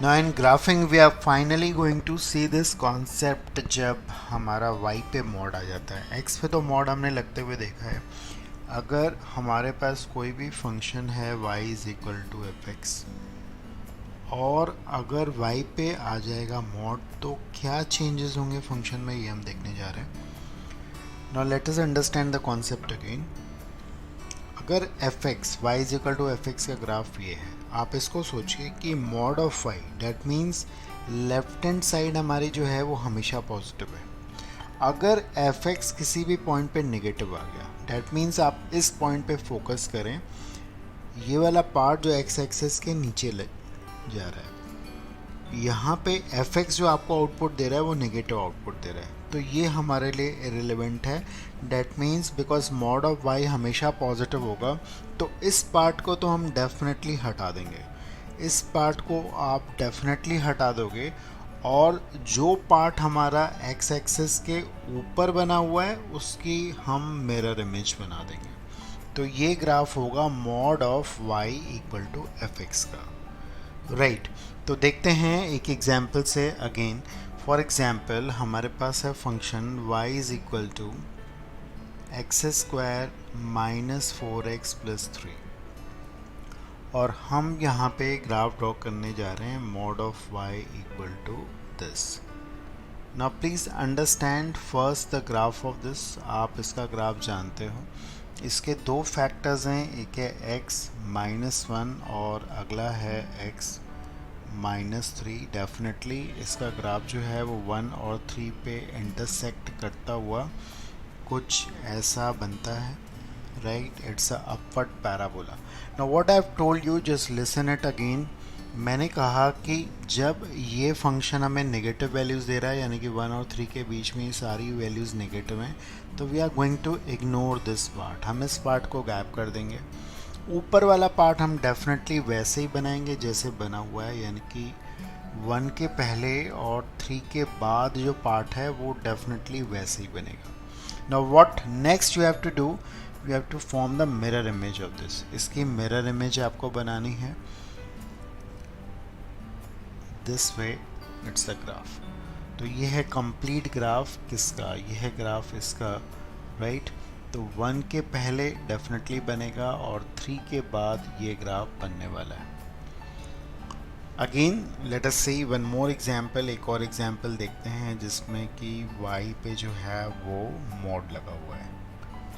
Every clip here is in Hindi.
Now in graphing we are finally going to see this concept जब हमारा y पे मॉड आ जाता है। x पे तो मॉड हमने लगते हुए देखा है। अगर हमारे पास कोई भी फंक्शन है y is equal to F X और अगर y पे आ जाएगा मॉड तो क्या चेंजेस होंगे फंक्शन में, ये हम देखने जा रहे हैं। Now let us understand the concept again. अगर F X Y is equal to F X का ग्राफ ये है, आप इसको सोचिए कि mod of Y that means left hand side हमारी जो है वो हमेशा पॉजिटिव है। अगर एफ एक्स किसी भी पॉइंट पे नेगेटिव आ गया डैट मीन्स आप इस पॉइंट पे फोकस करें, ये वाला पार्ट जो एक्स एक्सेस के नीचे जा रहा है, यहाँ पे एफ एक्स जो आपको आउटपुट दे रहा है वो नेगेटिव आउटपुट दे रहा है, तो ये हमारे लिए इरेलीवेंट है। That means because mod of Y हमेशा पॉजिटिव होगा तो इस पार्ट को तो हम डेफिनेटली हटा देंगे, इस पार्ट को आप डेफिनेटली हटा दोगे और जो पार्ट हमारा एक्स एक्सिस के ऊपर बना हुआ है उसकी हम मिरर इमेज बना देंगे। तो ये ग्राफ होगा mod of Y equal to F X का, राइट। तो देखते हैं एक एग्जाम्पल से अगेन। फॉर एग्जाम्पल हमारे पास है function y is equal to X square minus 4x plus 3 और हम यहाँ पे ग्राफ ड्रॉ करने जा रहे हैं mod of y equal to this. Now please understand first the graph of this. आप इसका ग्राफ जानते हो, इसके दो फैक्टर्स हैं, एक है x माइनस 1 और अगला है x माइनस 3। डेफिनेटली इसका ग्राफ जो है वो 1 और 3 पे इंटरसेक्ट करता हुआ कुछ ऐसा बनता है, right. It's a upward parabola. Now what I have told you, just listen it again. मैंने कहा कि जब ये फंक्शन हमें नेगेटिव वैल्यूज़ दे रहा है, यानी कि 1 और 3 के बीच में ये सारी वैल्यूज़ नेगेटिव हैं, तो we are going to ignore this part, हम इस पार्ट को गैप कर देंगे। ऊपर वाला पार्ट हम डेफिनेटली वैसे ही बनाएंगे जैसे बना हुआ है, यानी कि 1 के पहले और 3 के बाद जो पार्ट है वो डेफिनेटली वैसे ही बनेगा। Now what next you have to do, you have to form the mirror image of this. इसकी मिरर इमेज आपको बनानी है this way, it's the graph. तो ये है कंप्लीट ग्राफ किसका, ये है ग्राफ इसका, राइट। तो 1 के पहले डेफिनेटली बनेगा और 3 के बाद ये ग्राफ बनने वाला है। अगेन लेट अस सी वन मोर एग्जाम्पल, एक और एग्जाम्पल देखते हैं जिसमें कि y पे जो है वो मॉड लगा हुआ है।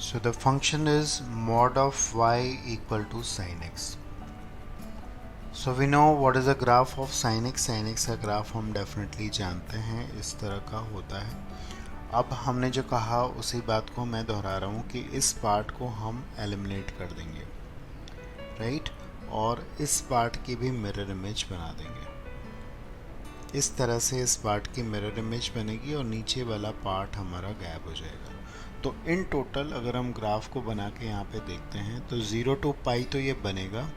So the function is mod of y equal to sine X. So we know what is a graph of sine X. Sine X का ग्राफ हम डेफिनेटली जानते हैं इस तरह का होता है। अब हमने जो कहा उसी बात को मैं दोहरा रहा हूँ कि इस पार्ट को हम एलिमिनेट कर देंगे, राइट, और इस पार्ट की भी मिरर इमेज बना देंगे। इस तरह से इस पार्ट की मिरर इमेज बनेगी और नीचे वाला पार्ट हमारा गायब हो जाएगा। तो इन टोटल अगर हम ग्राफ को बना के यहाँ पे देखते हैं तो 0 to पाई तो ये बनेगा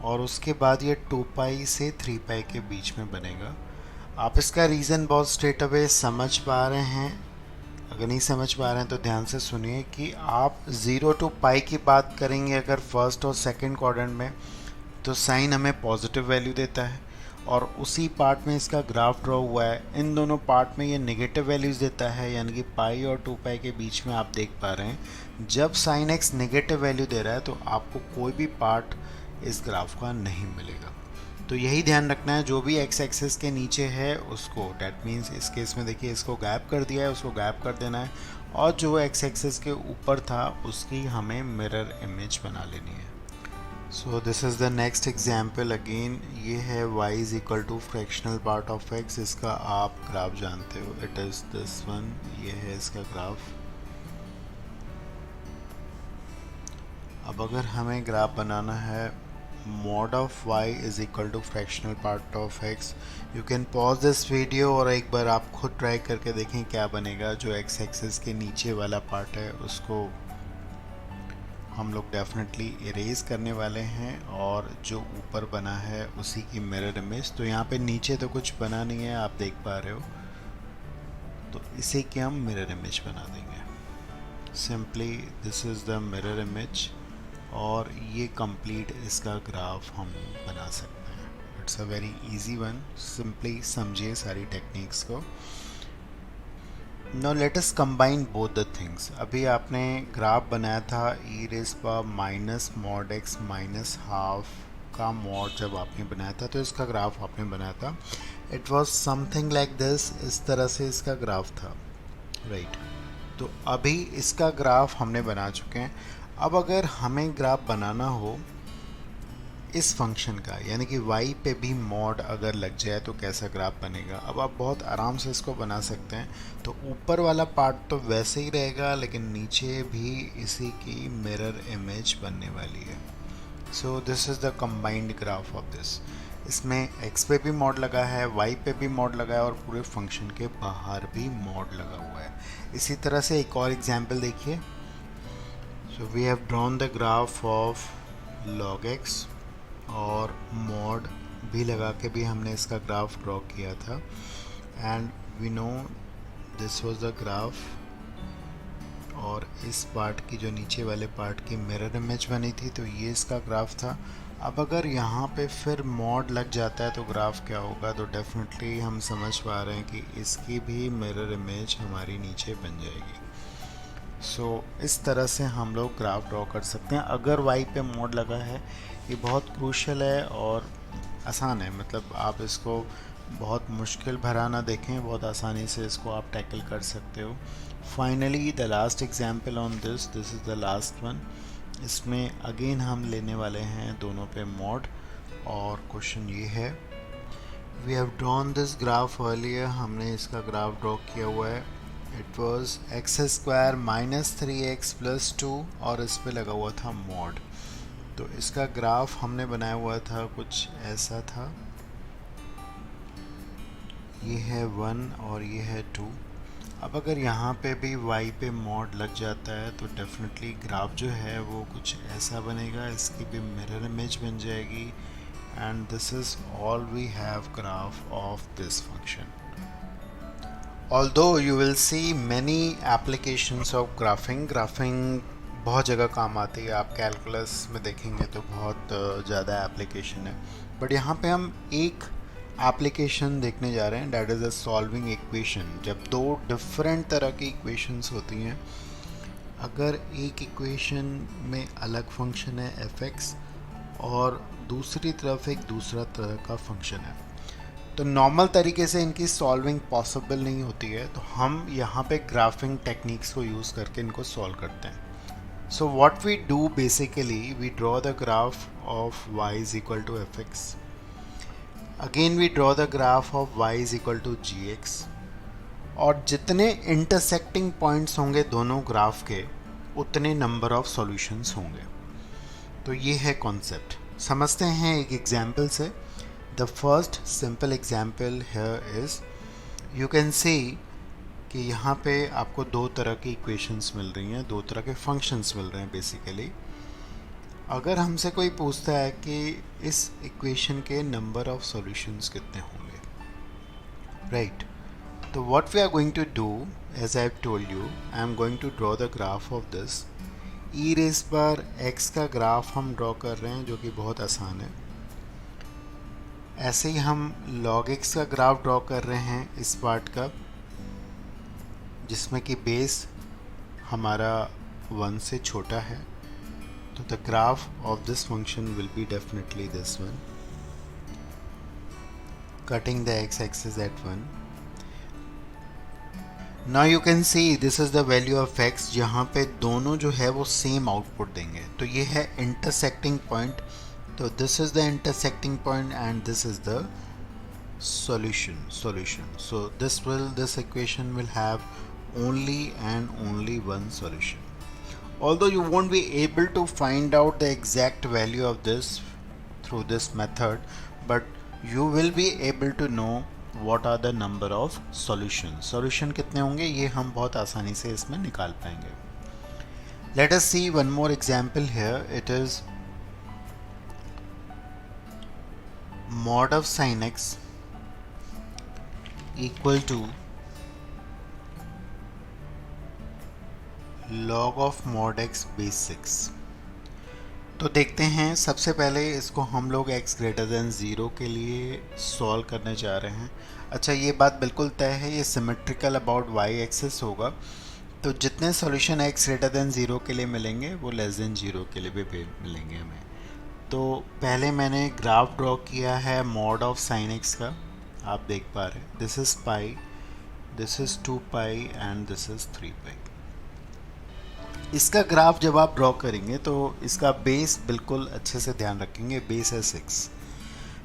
और उसके बाद ये 2 पाई से 3 पाई के बीच में बनेगा। आप इसका रीज़न बहुत स्ट्रेट अवे समझ पा रहे हैं, अगर नहीं समझ पा रहे हैं तो ध्यान से सुनिए कि आप 0 to पाई की बात करेंगे अगर फर्स्ट और सेकंड क्वाड्रेंट में तो साइन हमें पॉजिटिव वैल्यू देता है और उसी पार्ट में इसका ग्राफ ड्रॉ हुआ है, इन दोनों पार्ट में ये नेगेटिव वैल्यूज़ देता है, यानी कि पाई और 2 पाई के बीच में आप देख पा रहे हैं जब साइन एक्स नेगेटिव वैल्यू दे रहा है तो आपको कोई भी पार्ट इस ग्राफ का नहीं मिलेगा। तो यही ध्यान रखना है, जो भी एक्स एक्सिस के नीचे है उसको, डैट मीन्स इस केस में देखिए इसको गैप कर दिया है, उसको गैप कर देना है और जो एक्स एक्सिस के ऊपर था उसकी हमें मिरर इमेज बना लेनी है। So this is the next example. Again ये है y is equal to fractional part of x, इसका आप ग्राफ जानते हो, इट इज़ दिस वन, ये है इसका ग्राफ। अब अगर हमें ग्राफ बनाना है mod of y is equal to fractional part of x, you can pause this video और एक बार आप खुद ट्राई करके देखें क्या बनेगा। जो x एक्सिस के नीचे वाला पार्ट है उसको हम लोग डेफिनेटली इरेज करने वाले हैं और जो ऊपर बना है उसी की मिरर इमेज। तो यहाँ पे नीचे तो कुछ बना नहीं है, आप देख पा रहे हो, तो इसे की हम मिरर इमेज बना देंगे। Simply this is the mirror image और ये कंप्लीट इसका ग्राफ हम बना सकते हैं। It's a very easy one, simply समझिए सारी टेक्निक्स को। Now let us combine both the things. अभी आपने ग्राफ बनाया था e raise power minus mod X minus half का मॉड, जब आपने बनाया था तो इसका ग्राफ आपने बनाया था, it was something like this, इस तरह से इसका ग्राफ था, राइट। तो अभी इसका ग्राफ हमने बना चुके हैं। अब अगर हमें ग्राफ बनाना हो इस फंक्शन का, यानी कि y पे भी मॉड अगर लग जाए तो कैसा ग्राफ बनेगा, अब आप बहुत आराम से इसको बना सकते हैं। तो ऊपर वाला पार्ट तो वैसे ही रहेगा, लेकिन नीचे भी इसी की मिरर इमेज बनने वाली है। So this is the combined graph of this. इसमें x पे भी मॉड लगा है, y पे भी मॉड लगा है, और पूरे फंक्शन के बाहर भी मॉड लगा हुआ है। इसी तरह से एक और एग्जाम्पल देखिए। So we have drawn the graph of log x, और मॉड भी लगा के भी हमने इसका ग्राफ ड्रॉ किया था, and we know this was the graph. और इस पार्ट की, जो नीचे वाले पार्ट की मिरर इमेज बनी थी, तो ये इसका ग्राफ था। अब अगर यहाँ पे फिर मॉड लग जाता है तो ग्राफ क्या होगा, तो डेफिनेटली हम समझ पा रहे हैं कि इसकी भी मिरर इमेज हमारी नीचे बन जाएगी। सो इस तरह से हम लोग ग्राफ ड्रॉ कर सकते हैं अगर y पे मॉड लगा है। ये बहुत क्रूशल है और आसान है, मतलब आप इसको बहुत मुश्किल भरा ना देखें, बहुत आसानी से इसको आप टैकल कर सकते हो। Finally the last example on this is the last one. इसमें अगेन हम लेने वाले हैं दोनों पे मॉड, और क्वेश्चन ये है, we have drawn this graph earlier, हमने इसका ग्राफ ड्रॉ किया हुआ है। It was X square minus 3x plus 2, और इस पे लगा हुआ था मॉड। तो इसका ग्राफ हमने बनाया हुआ था कुछ ऐसा था, ये है 1 और ये है 2। अब अगर यहाँ पे भी y पे मॉड लग जाता है तो डेफिनेटली ग्राफ जो है वो कुछ ऐसा बनेगा, इसकी भी मिरर इमेज बन जाएगी, and this is all we have graph of this function. Although you will see many applications of graphing बहुत जगह काम आती है, आप कैलकुलस में देखेंगे तो बहुत ज़्यादा एप्लीकेशन है, बट यहाँ पे हम एक एप्लीकेशन देखने जा रहे हैं, that is a solving equation. जब दो डिफरेंट तरह की इक्वेशंस होती हैं, अगर एक इक्वेशन में अलग फंक्शन है f(x) और दूसरी तरफ एक दूसरा तरह का फंक्शन है, तो नॉर्मल तरीके से इनकी सॉल्विंग पॉसिबल नहीं होती है, तो हम यहाँ पे ग्राफिंग टेक्निक्स को यूज़ करके इनको सॉल्व करते हैं। So what we do basically, we draw the graph of y is equal to f(x), again we draw the graph of y is equal to gx, और जितने इंटरसेक्टिंग पॉइंट्स होंगे दोनों ग्राफ के, उतने नंबर ऑफ सॉल्यूशंस होंगे। तो ये है कॉन्सेप्ट। समझते हैं एक एग्जाम्पल से। The first simple example here is, you can see कि यहाँ पे आपको दो तरह की इक्वेशंस मिल रही हैं, दो तरह के फंक्शंस मिल रहे हैं बेसिकली। अगर हमसे कोई पूछता है कि इस इक्वेशन के नंबर ऑफ सॉल्यूशंस कितने होंगे, राइट, तो what we are going to do, as I have told you, I am going to draw the graph of this. E raise पर एक्स का ग्राफ हम ड्रॉ कर रहे हैं, जो कि बहुत आसान है। ऐसे ही हम log x का ग्राफ ड्रॉ कर रहे हैं इस पार्ट का, जिसमें कि बेस हमारा 1 से छोटा है। तो the graph of this function will be definitely this one, cutting the x axis at 1। Now you can see this is the value of x, जहाँ पे दोनों जो है वो सेम आउटपुट देंगे। तो ये है इंटरसेक्टिंग पॉइंट, तो this is the intersecting point and this is the solution. So this equation will have only and only one solution. Although you won't be able to find out the exact value of this through this method, but you will be able to know what are the number of solutions. Solution कितने होंगे ये हम बहुत आसानी से इसमें निकाल पाएंगे। Let us see one more example here. It is mod of sin x equal to log of mod x base 6। तो देखते हैं, सबसे पहले इसको हम लोग x ग्रेटर देन 0 के लिए सॉल्व करने जा रहे हैं। अच्छा, ये बात बिल्कुल तय है, ये सिमेट्रिकल अबाउट y एक्सिस होगा, तो जितने सॉल्यूशन x ग्रेटर देन 0 के लिए मिलेंगे वो लेस देन 0 के लिए भी मिलेंगे हमें। तो पहले मैंने ग्राफ ड्रॉ किया है मॉड ऑफ साइन x का, आप देख पा रहे हैं, this is pi, this is 2 pi and this is 3 पाई। इसका ग्राफ जब आप ड्रॉ करेंगे तो इसका बेस बिल्कुल अच्छे से ध्यान रखेंगे, बेस है 6।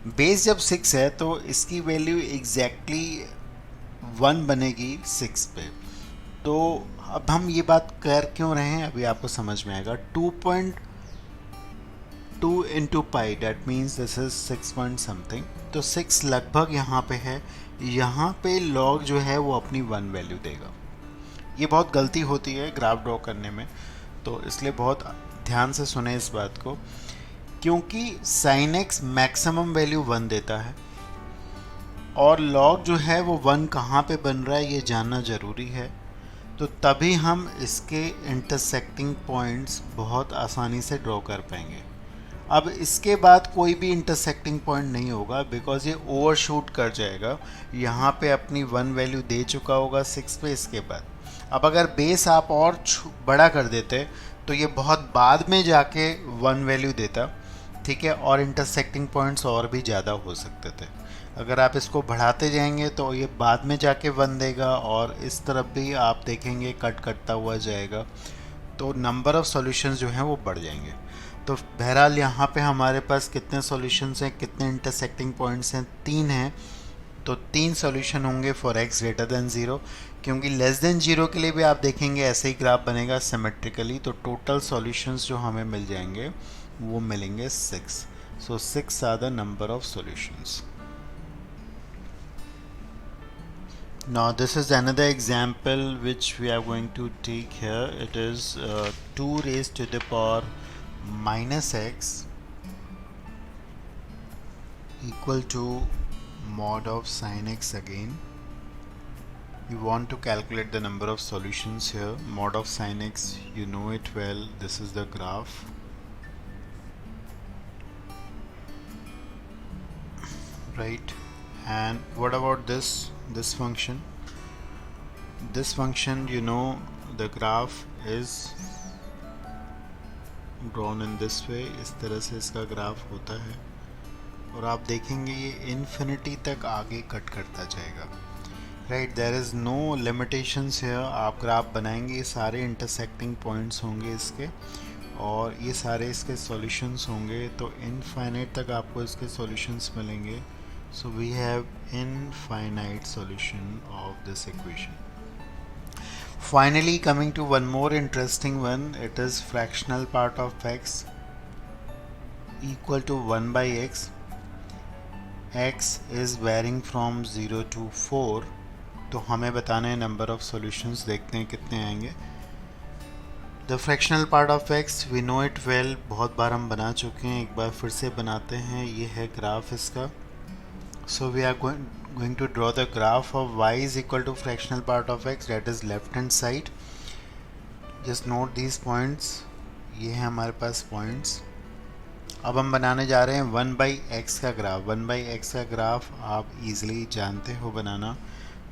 बेस जब 6 है तो इसकी वैल्यू एग्जैक्टली 1 बनेगी 6 पे। तो अब हम ये बात कर क्यों रहे हैं अभी आपको समझ में आएगा। 2.2 into pi, that means this is 6 point something, तो 6 लगभग यहाँ पे है। यहाँ पे लॉग जो है वो अपनी 1 वैल्यू देगा। ये बहुत गलती होती है ग्राफ ड्रॉ करने में, तो इसलिए बहुत ध्यान से सुने इस बात को, क्योंकि साइन एक्स मैक्सिमम वैल्यू 1 देता है और लॉग जो है वो 1 कहाँ पे बन रहा है ये जानना ज़रूरी है। तो तभी हम इसके इंटरसेक्टिंग पॉइंट्स बहुत आसानी से ड्रॉ कर पाएंगे। अब इसके बाद कोई भी इंटरसेक्टिंग पॉइंट नहीं होगा, बिकॉज ये ओवरशूट कर जाएगा। यहाँ पे अपनी 1 वैल्यू दे चुका होगा 6 पे। इसके बाद अब अगर बेस आप और बड़ा कर देते तो ये बहुत बाद में जाके 1 वैल्यू देता, ठीक है, और इंटरसेक्टिंग पॉइंट्स और भी ज़्यादा हो सकते थे। अगर आप इसको बढ़ाते जाएंगे तो ये बाद में जाके 1 देगा और इस तरफ भी आप देखेंगे कटता हुआ जाएगा, तो नंबर ऑफ़ सॉल्यूशंस जो हैं वो बढ़ जाएंगे। तो बहरहाल यहाँ पे हमारे पास कितने सॉल्यूशंस हैं, कितने इंटरसेक्टिंग पॉइंट्स हैं, 3 हैं। तो 3 सॉल्यूशन होंगे फॉर x ग्रेटर देन 0, क्योंकि लेस देन 0 के लिए भी आप देखेंगे ऐसे ही ग्राफ बनेगा सिमेट्रिकली। तो टोटल सॉल्यूशंस जो हमें मिल जाएंगे वो मिलेंगे 6। So 6 are the number of solutions. Now this is another example which we are going to take here. It is 2 raised to the power minus x equal to mod of sin x again. We want to calculate the number of solutions here. Mod of sin x, you know it well, this is the graph. Right, and what about this function? This function, you know, the graph is drawn in this way. इस तरह से इसका ग्राफ होता है और आप देखेंगे ये इन्फिनिटी तक आगे कट करता जाएगा। Right, there is no limitations है। आप ग्राफ बनाएंगे, ये सारे इंटरसेक्टिंग पॉइंट्स होंगे इसके और ये सारे इसके सॉल्यूशंस होंगे, तो इनफाइनाइट तक आपको इसके सॉल्यूशंस मिलेंगे। So we have infinite solution of this equation. Finally, coming to one more interesting one, it is fractional part of x equal to 1 by x. X is varying from 0 to 4. तो हमें बताना है number of solutions, देखते हैं कितने आएंगे। The fractional part of x, we know it well, बहुत बार हम बना चुके हैं, एक बार फिर से बनाते हैं। ये है ग्राफ इसका। So we are going to draw the graph of y is equal to fractional part of x, that is left hand side. Just note these points. ये है हमारे पास points. अब हम बनाने जा रहे हैं 1 by x का ग्राफ। 1 by x का ग्राफ आप easily जानते हो बनाना।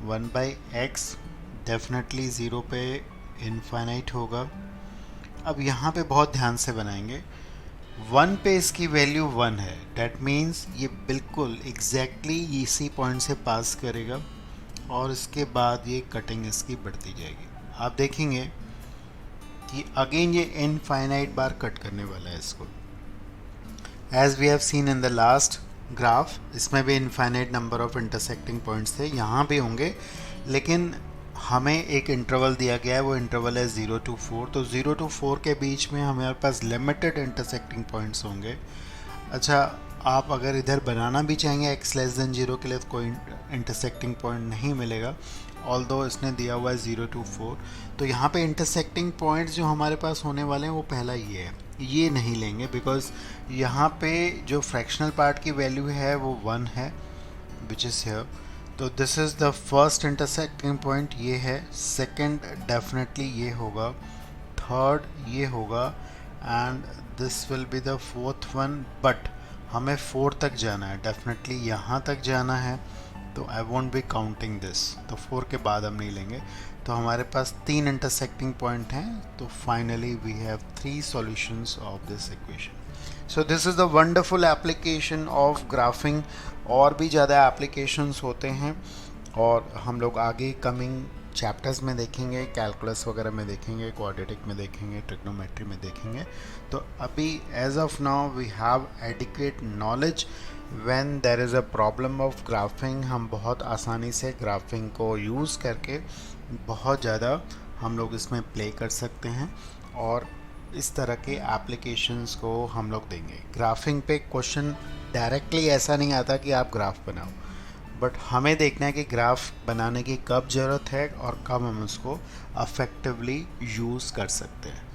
1 by x definitely 0 पे infinite होगा। अब यहाँ पे बहुत ध्यान से बनाएंगे। 1 पे इसकी वैल्यू 1 है, डैट मीन्स ये बिल्कुल एग्जैक्टली इसी पॉइंट से पास करेगा और इसके बाद ये कटिंग इसकी बढ़ती जाएगी। आप देखेंगे कि अगेन ये इनफाइनाइट बार कट करने वाला है इसको। As we have seen in the last graph, इसमें भी infinite number of intersecting points थे, यहाँ भी होंगे, लेकिन हमें एक इंटरवल दिया गया है, वो इंटरवल है 0 to 4। तो 0 to 4 के बीच में हमारे पास लिमिटेड इंटरसेक्टिंग पॉइंट्स होंगे। अच्छा, आप अगर इधर बनाना भी चाहेंगे x लेस देन 0 के लिए तो कोई इंटरसेक्टिंग पॉइंट नहीं मिलेगा, ऑल्दो इसने दिया हुआ है 0 to 4। तो यहाँ पे इंटरसेक्टिंग पॉइंट्स जो हमारे पास होने वाले हैं वो पहला ये है, ये नहीं लेंगे, बिकॉज यहाँ पे जो फ्रैक्शनल पार्ट की वैल्यू है वो 1 है, विच इज़ हियर। तो this is the first intersecting point, ये है। सेकंड डेफिनेटली ये होगा, थर्ड ये होगा, and this will be the fourth one, but हमें 4 तक जाना है, डेफिनेटली यहाँ तक जाना है, तो I want B counting this, तो 4 के बाद हम नहीं लेंगे। तो हमारे पास 3 इंटरसेक्टिंग पॉइंट हैं, तो finally we have 3 solutions of this equation. So this is the wonderful application of graphing. और भी ज़्यादा एप्लीकेशंस होते हैं और हम लोग आगे कमिंग चैप्टर्स में देखेंगे, कैलकुलस वगैरह में देखेंगे, क्वाड्रेटिक में देखेंगे, ट्रिग्नोमेट्री में देखेंगे। तो अभी as of now we have adequate knowledge when there is a problem of graphing. हम बहुत आसानी से ग्राफिंग को यूज़ करके बहुत ज़्यादा हम लोग इसमें प्ले कर सकते हैं और इस तरह के एप्लीकेशंस को हम लोग देंगे। ग्राफिंग पे क्वेश्चन डायरेक्टली ऐसा नहीं आता कि आप ग्राफ बनाओ, बट हमें देखना है कि ग्राफ बनाने की कब ज़रूरत है और कब हम उसको अफेक्टिवली यूज़ कर सकते हैं।